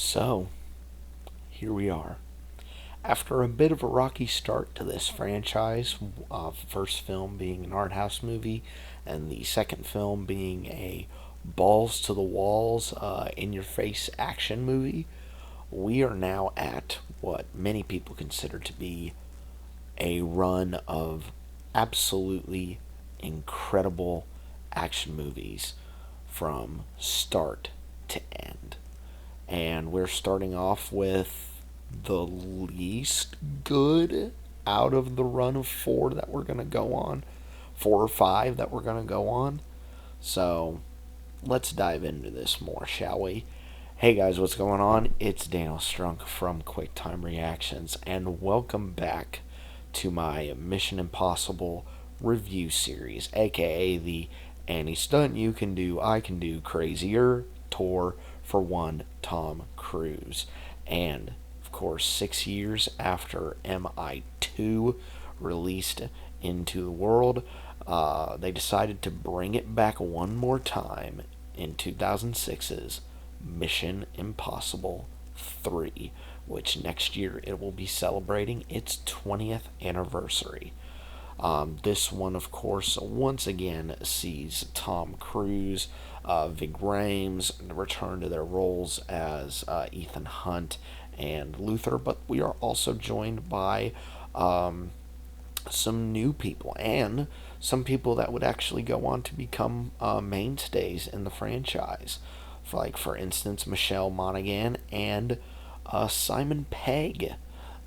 So, here we are. After a bit of a rocky start to this franchise, first film being an art house movie, and the second film being a balls to the walls, in your face action movie, we are now at what many people consider to be a run of absolutely incredible action movies from start to end. And we're starting off with the least good out of the run of four that we're going to go on. Four or five that we're going to go on. So let's dive into this more, shall we? Hey guys, what's going on? It's Daniel Strunk from QuickTime Reactions, and welcome back to my Mission Impossible review series, aka the Any Stunt You Can Do, I Can Do Crazier tour for one Tom Cruise. And of course, 6 years after MI2 released into the world, they decided to bring it back one more time in 2006's Mission Impossible 3, which next year it will be celebrating its 20th anniversary. This one, of course, once again sees Tom Cruise, vingrhames return to their roles as Ethan Hunt and Luther, but we are also joined by some new people and some people that would actually go on to become mainstays in the franchise. Like, for instance, Michelle Monaghan and Simon Pegg.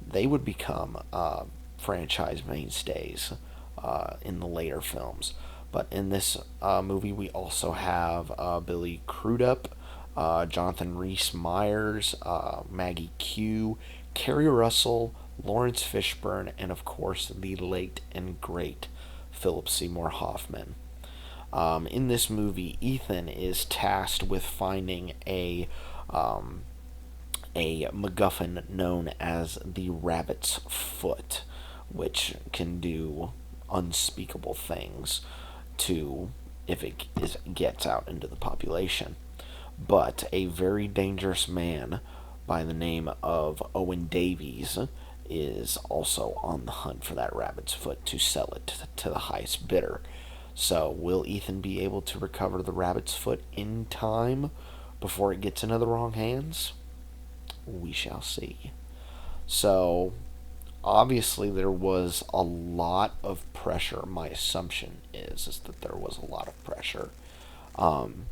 They would become franchise mainstays in the later films. But in this movie, we also have Billy Crudup, Jonathan Rhys Meyers, Maggie Q, Kerirussell, Lawrence Fishburne, and of course the late and great Philip Seymour Hoffman. In this movie, Ethan is tasked with finding a MacGuffin known as the Rabbit's Foot, which can do unspeakable things to if it gets out into the population. But a very dangerous man by the name of Owen Davies is also on the hunt for that rabbit's foot to sell it to the highest bidder. So, will Ethan be able to recover the rabbit's foot in time before it gets into the wrong hands? We shall see. So, obviously, there was a lot of pressure. My assumption is that there was a lot of pressure um,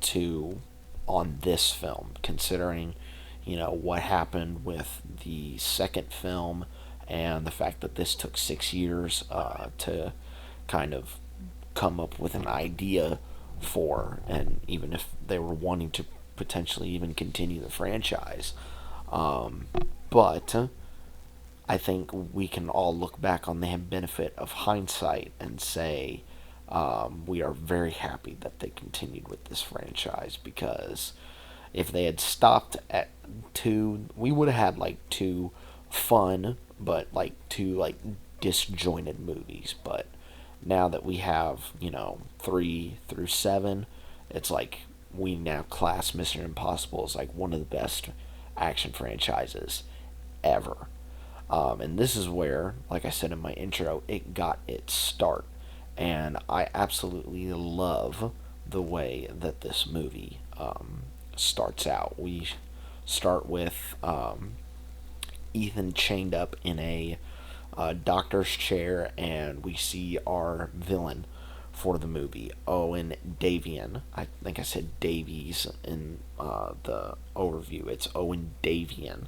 to on this film, considering what happened with the second film and the fact that this took 6 years to kind of come up with an idea for, and even if they were wanting to potentially even continue the franchise. But I think we can all look back on the benefit of hindsight and say we are very happy that they continued with this franchise, because if they had stopped at two, we would have had like two fun but like two like disjointed movies. But now that we have 3 through 7, it's like we now class Mission Impossible as like one of the best action franchises ever. And this is where, like I said in my intro, it got its start. And I absolutely love the way that this movie starts out. We start with Ethan chained up in a doctor's chair, and we see our villain for the movie, Owen Davian. I think I said Davies in the overview. It's Owen Davian.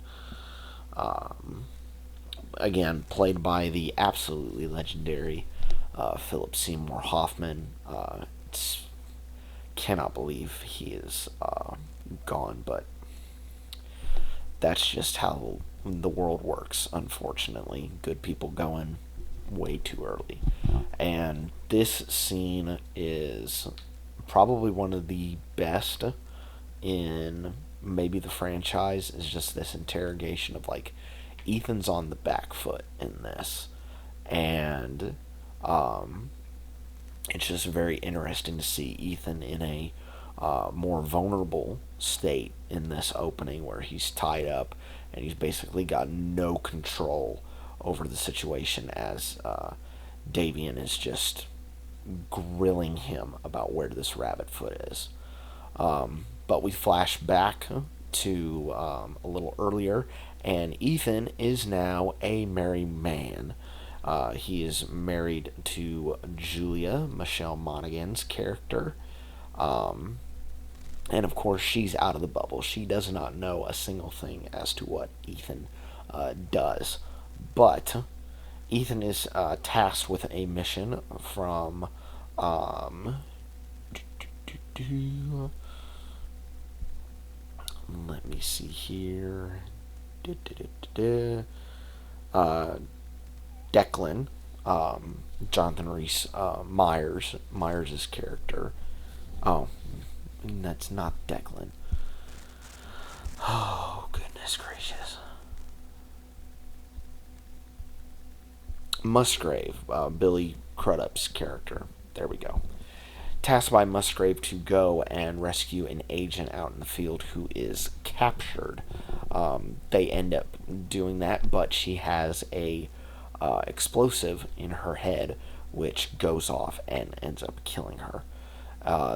Again, played by the absolutely legendary Philip Seymour Hoffman. Cannot believe he is gone, but that's just how the world works, unfortunately. Good people going way too early. And this scene is probably one of the best in maybe the franchise. Is just this interrogation of like Ethan's on the back foot in this, and it's just very interesting to see Ethan in a more vulnerable state in this opening, where he's tied up and he's basically got no control over the situation, as Davian is just grilling him about where this rabbit foot is. But we flash back to a little earlier, and Ethan is now a married man. He is married to Julia, Michelle Monaghan's character. And of course, she's out of the bubble. She does not know a single thing as to what Ethan does. But Ethan is tasked with a mission from. Let me see here. Declan, Jonathan Rhys Myers' character. Oh, that's not Declan. Oh, goodness gracious. Musgrave, Billy Crudup's character. There we go. Tasked by Musgrave to go and rescue an agent out in the field who is captured. They end up doing that, but she has a explosive in her head, which goes off and ends up killing her.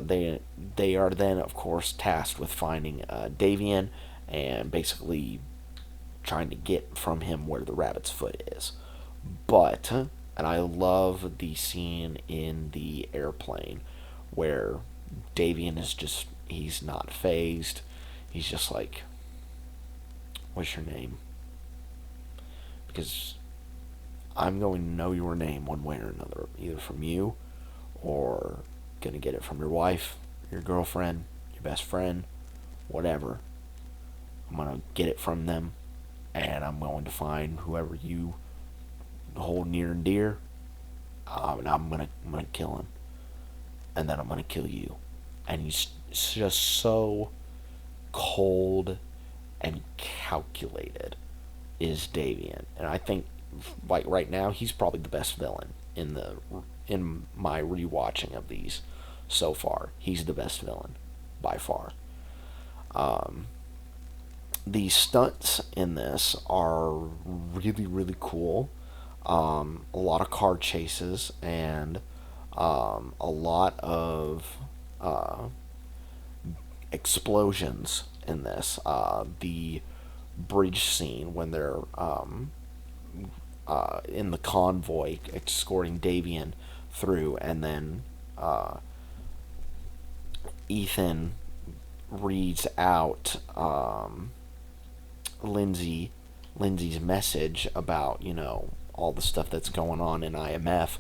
They are then, of course, tasked with finding Davian and basically trying to get from him where the rabbit's foot is. But, and I love the scene in the airplane where Davian is just, he's not phased. He's just like, what's your name? Because I'm going to know your name one way or another, either from you or going to get it from your wife, your girlfriend, your best friend, whatever. I'm going to get it from them, and I'm going to find whoever you hold near and dear, and I'm going to kill him. And then I'm going to kill you. And he's just so cold and calculated, is Davian. And I think, like, right now, he's probably the best villain in my rewatching of these so far. He's the best villain by far. The stunts in this are really, really cool. A lot of car chases and a lot of explosions in this. The bridge scene when they're in the convoy escorting Davian through, and then Ethan reads out Lindsay's message about, all the stuff that's going on in IMF,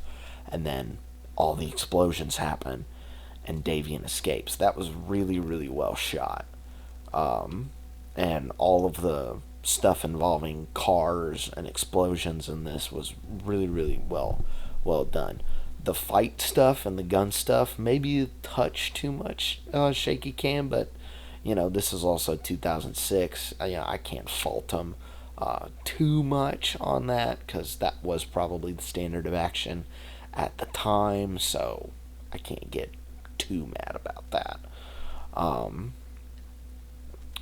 and then all the explosions happen and Davian escapes. That was really, really well shot. And all of the stuff involving cars and explosions in this was really, really well done. The fight stuff and the gun stuff, maybe a touch too much shaky cam, but this is also 2006. I can't fault them too much on that, because that was probably the standard of action at the time, so I can't get too mad about that.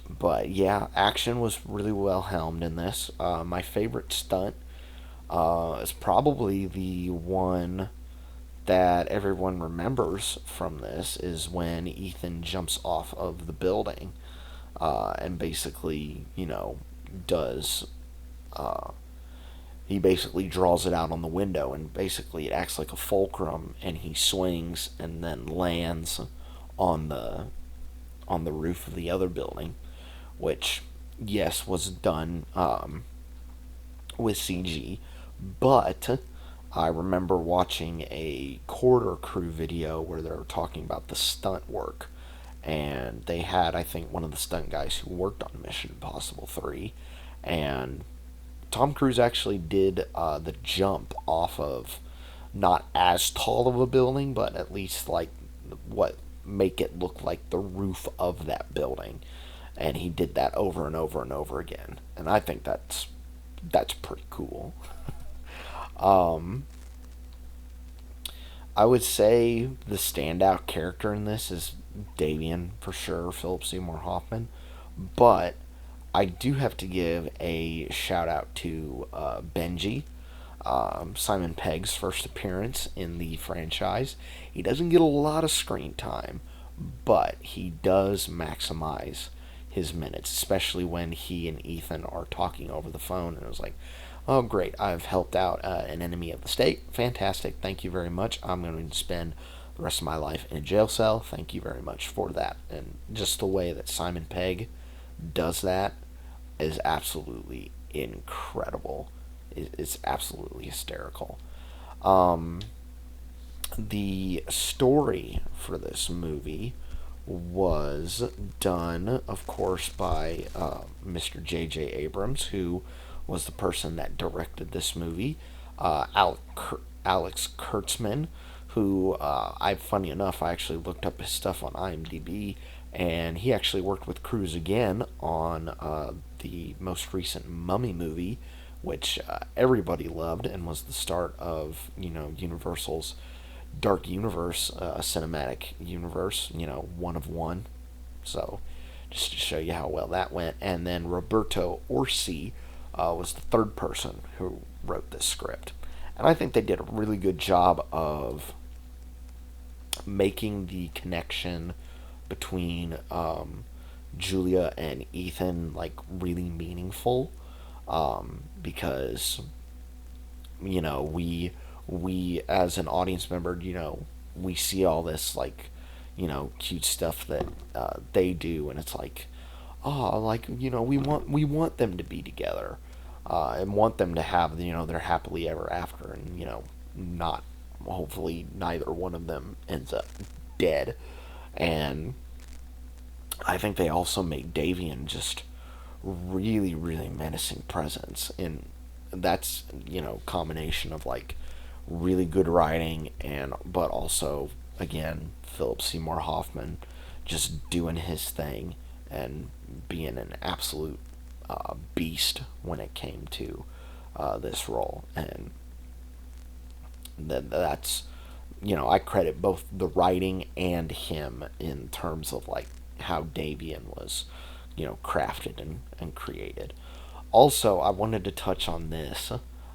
But yeah, action was really well helmed in this. My favorite stunt is probably the one that everyone remembers from this, is when Ethan jumps off of the building and basically, does he basically draws it out on the window, and basically it acts like a fulcrum, and he swings and then lands on the roof of the other building, which, yes, was done with CG, but I remember watching a Quarter Crew video where they were talking about the stunt work, and they had, I think, one of the stunt guys who worked on Mission Impossible 3, and Tom Cruise actually did the jump off of not as tall of a building, but at least like what make it look like the roof of that building, and he did that over and over and over again, and I think that's pretty cool. I would say the standout character in this is Davian for sure, Philip Seymour Hoffman, but I do have to give a shout out to Benji, Simon Pegg's first appearance in the franchise. He doesn't get a lot of screen time, but he does maximize his minutes, especially when he and Ethan are talking over the phone. And it was like, oh, great, I've helped out an enemy of the state. Fantastic. Thank you very much. I'm going to spend the rest of my life in a jail cell. Thank you very much for that. And just the way that Simon Pegg does that is absolutely incredible. It's absolutely hysterical. Um, the story for this movie was done, of course, by Mr. J.J. Abrams, who was the person that directed this movie. Alex Kurtzman, who funny enough, I actually looked up his stuff on IMDb, and he actually worked with Cruise again on the most recent Mummy movie, which everybody loved and was the start of Universal's Dark Universe cinematic universe. One of one. So just to show you how well that went. And then Roberto Orsi was the third person who wrote this script, and I think they did a really good job of making the connection between Julia and Ethan like really meaningful, because we as an audience member, we see all this like cute stuff that they do, and it's like, oh, like we want them to be together, and want them to have their happily ever after, and not, hopefully neither one of them ends up dead. And I think they also make Davian just really, really menacing presence, and that's combination of like really good writing, and but also again Philip Seymour Hoffman just doing his thing and being an absolute beast when it came to this role. And that's I credit both the writing and him in terms of like how Davian was crafted and created. Also, I wanted to touch on this,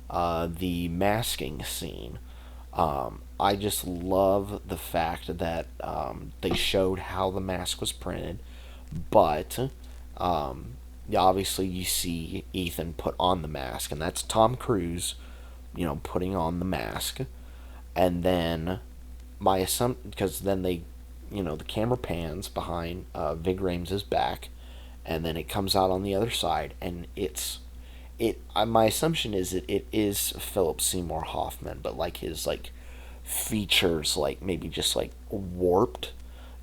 the masking scene. I just love the fact that they showed how the mask was printed, but obviously you see Ethan put on the mask, and that's Tom Cruise, putting on the mask. And then my assumption, because then the camera pans behind Vingrhames' back, and then it comes out on the other side, and my assumption is that it is Philip Seymour Hoffman, but like his like features like maybe just like warped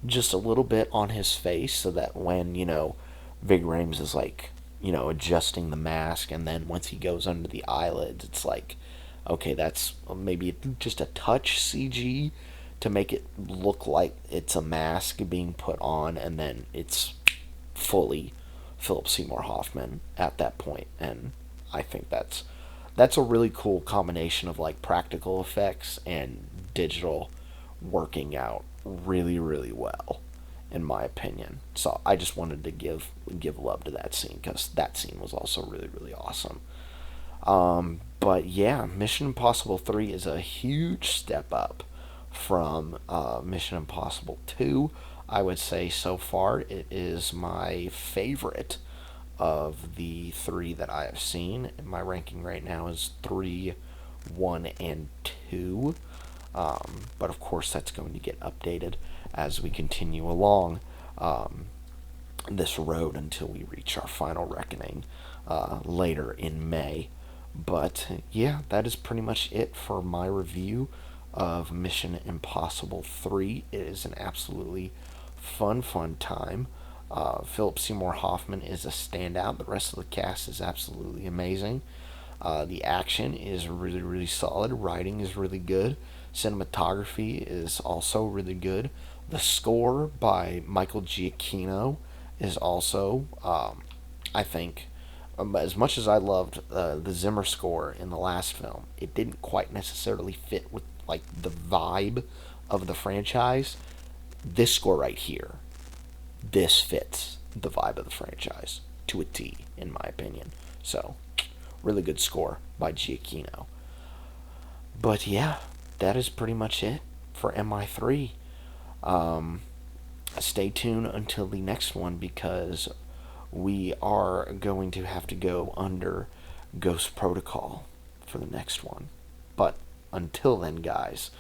just a little bit on his face, so that when Vingrhames is like adjusting the mask, and then once he goes under the eyelids, it's like, okay, that's maybe just a touch CG to make it look like it's a mask being put on, and then it's fully Philip Seymour Hoffman at that point. And I think that's a really cool combination of like practical effects and digital working out really, really well, in my opinion. So I just wanted to give love to that scene, because that scene was also really, really awesome. But yeah, Mission Impossible 3 is a huge step up from Mission Impossible 2. I would say so far it is my favorite of the three that I have seen. My ranking right now is 3, 1, and 2. But of course, that's going to get updated as we continue along this road until we reach our final reckoning later in May. But yeah, that is pretty much it for my review of Mission Impossible 3. It is an absolutely fun time. Philip Seymour Hoffman is a standout. The rest of the cast is absolutely amazing. The action is really, really solid. Writing is really good. Cinematography is also really good. The score by Michael Giacchino is also, I think, as much as I loved the Zimmer score in the last film, it didn't quite necessarily fit with like the vibe of the franchise. this score right here, this fits the vibe of the franchise to a T, in my opinion. So, really good score by Giacchino. But yeah, that is pretty much it for MI3. Stay tuned until the next one because we are going to have to go under Ghost Protocol for the next one. But until then, guys,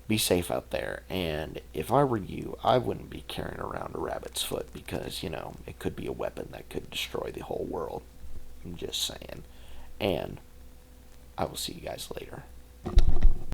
be safe out there. And if I were you, I wouldn't be carrying around a rabbit's foot because, it could be a weapon that could destroy the whole world. I'm just saying. And I will see you guys later.